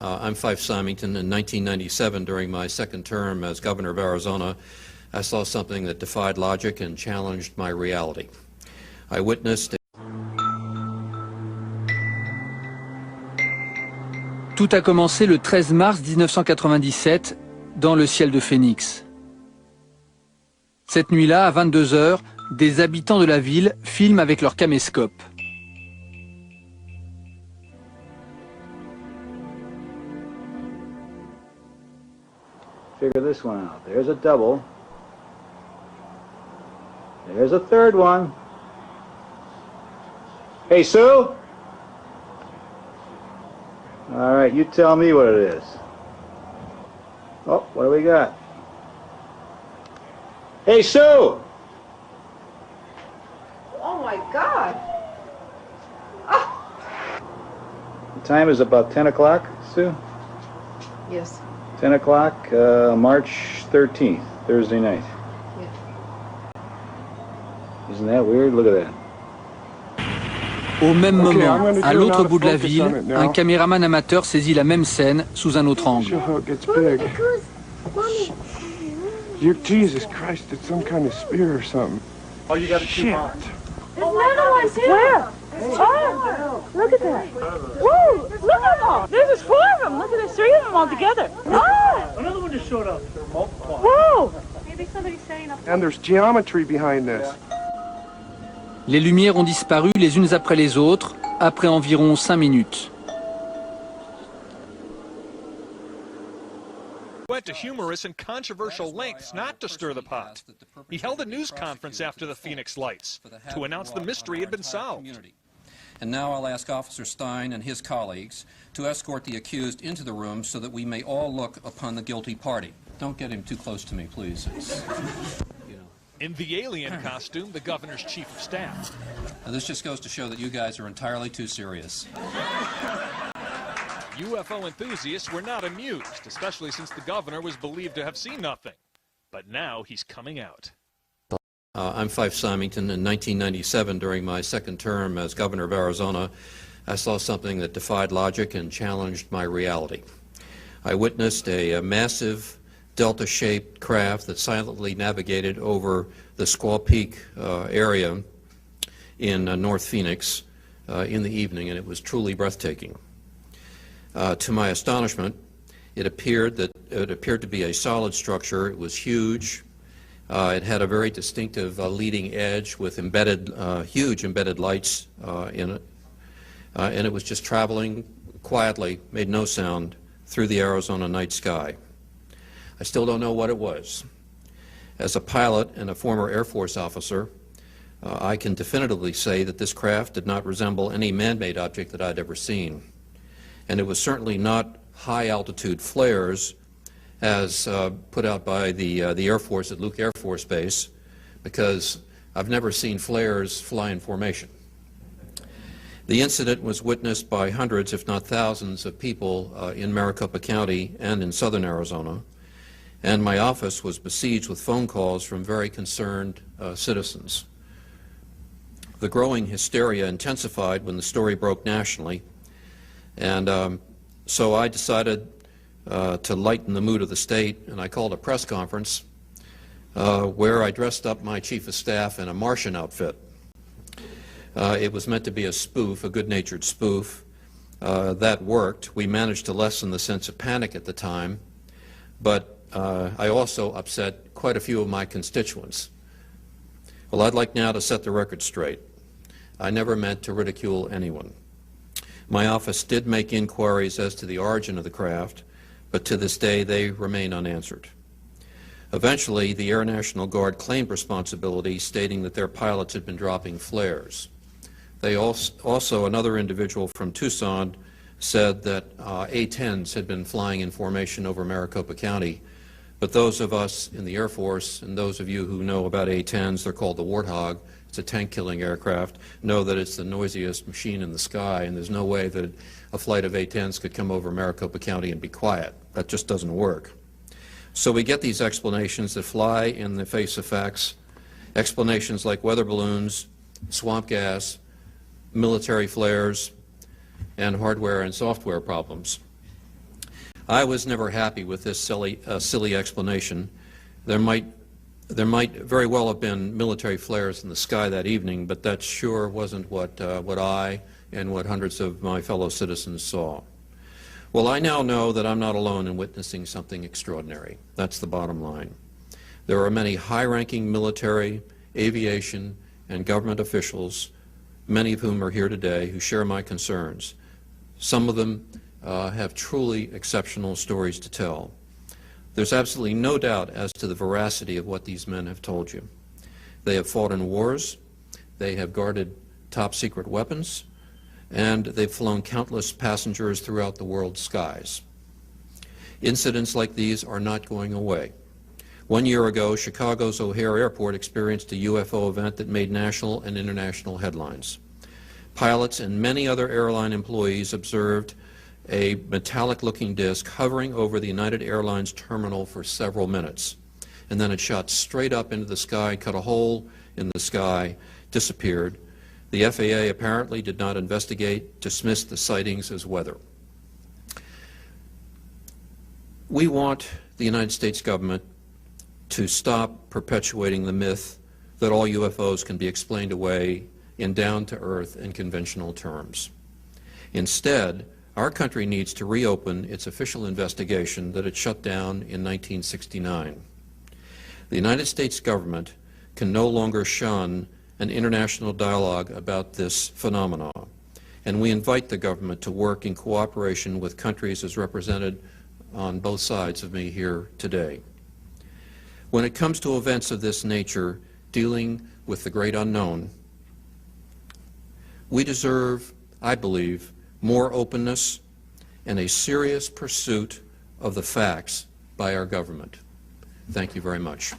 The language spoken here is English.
I'm Fife Symington. In 1997, during my second term as governor of Arizona, I saw something that defied logic and challenged my reality. I witnessed. Tout a commencé le 13 mars 1997 dans le ciel de Phoenix. Cette nuit-là, à 22 h, des habitants de la ville filment avec leur caméscope. Figure this one out. There's a double. There's a third one. Hey, Sue? All right, you tell me what it is. Oh, what do we got? Hey, Sue! Oh my God! Oh. The time is about 10 o'clock, Sue? Yes. 10 o'clock, March 13th, Thursday night. Yeah. Isn't that weird? Look at that. Au même moment, à l'autre bout de la ville, un caméraman amateur saisit la même scène sous un autre angle. Jesus Christ, it's some kind of spear or something. Oh, you got to keep on. There's another one too. Where? Oh, look at that. Whoa, look at them. There's 4 of them. Look at there's 3 of them all together. Oh! Another one just showed up. They're multiplying. Whoa! Maybe somebody's setting up. And there's geometry behind this. Les lumières ont disparu les unes après les autres, après environ 5 minutes. Went to humorous and controversial lengths not to stir the pot. He held a news conference after the Phoenix lights to announce the mystery had been solved. And now I'll ask Officer Stein and his colleagues to escort the accused into the room so that we may all look upon the guilty party. Don't get him too close to me, please. In the alien costume, the governor's chief of staff. Now, this just goes to show that you guys are entirely too serious. UFO enthusiasts were not amused, especially since the governor was believed to have seen nothing. But now he's coming out. I'm Fife Symington. In 1997, during my second term as governor of Arizona, I saw something that defied logic and challenged my reality. I witnessed a massive delta-shaped craft that silently navigated over the Squaw Peak area in North Phoenix in the evening, and it was truly breathtaking. To my astonishment, it appeared to be a solid structure. It was huge. It had a very distinctive leading edge with huge embedded lights in it, and it was just traveling quietly, made no sound, through the Arizona night sky. I still don't know what it was. As a pilot and a former Air Force officer, I can definitively say that this craft did not resemble any man-made object that I'd ever seen. And it was certainly not high-altitude flares as put out by the Air Force at Luke Air Force Base, because I've never seen flares fly in formation. The incident was witnessed by hundreds, if not thousands, of people in Maricopa County and in southern Arizona, and my office was besieged with phone calls from very concerned citizens. The growing hysteria intensified when the story broke nationally, and so I decided to lighten the mood of the state, and I called a press conference where I dressed up my chief of staff in a Martian outfit. It was meant to be a spoof, a good-natured spoof. That worked. We managed to lessen the sense of panic at the time, but I also upset quite a few of my constituents. Well, I'd like now to set the record straight. I never meant to ridicule anyone. My office did make inquiries as to the origin of the craft, but to this day they remain unanswered. Eventually, the Air National Guard claimed responsibility, stating that their pilots had been dropping flares. They also, another individual from Tucson said that A-10s had been flying in formation over Maricopa County. But those of us in the Air Force, and those of you who know about A-10s, they're called the Warthog, it's a tank-killing aircraft, know that it's the noisiest machine in the sky, and there's no way that a flight of A-10s could come over Maricopa County and be quiet. That just doesn't work. So we get these explanations that fly in the face of facts, explanations like weather balloons, swamp gas, military flares, and hardware and software problems. I was never happy with this silly explanation. There might very well have been military flares in the sky that evening, but that sure wasn't what I and what hundreds of my fellow citizens saw. Well, I now know that I'm not alone in witnessing something extraordinary. That's the bottom line. There are many high-ranking military, aviation, and government officials, many of whom are here today, who share my concerns. Some of them have truly exceptional stories to tell. There's absolutely no doubt as to the veracity of what these men have told you. They have fought in wars, they have guarded top-secret weapons, and they've flown countless passengers throughout the world's skies. Incidents like these are not going away. 1 year ago, Chicago's O'Hare Airport experienced a UFO event that made national and international headlines. Pilots and many other airline employees observed a metallic-looking disc hovering over the United Airlines terminal for several minutes, and then it shot straight up into the sky, cut a hole in the sky, disappeared. The FAA apparently did not investigate, dismissed the sightings as weather. We want the United States government to stop perpetuating the myth that all UFOs can be explained away in down-to-earth and conventional terms. Instead, our country needs to reopen its official investigation that it shut down in 1969. The United States government can no longer shun an international dialogue about this phenomenon, and we invite the government to work in cooperation with countries as represented on both sides of me here today. When it comes to events of this nature, dealing with the great unknown, we deserve, I believe, more openness and a serious pursuit of the facts by our government. Thank you very much.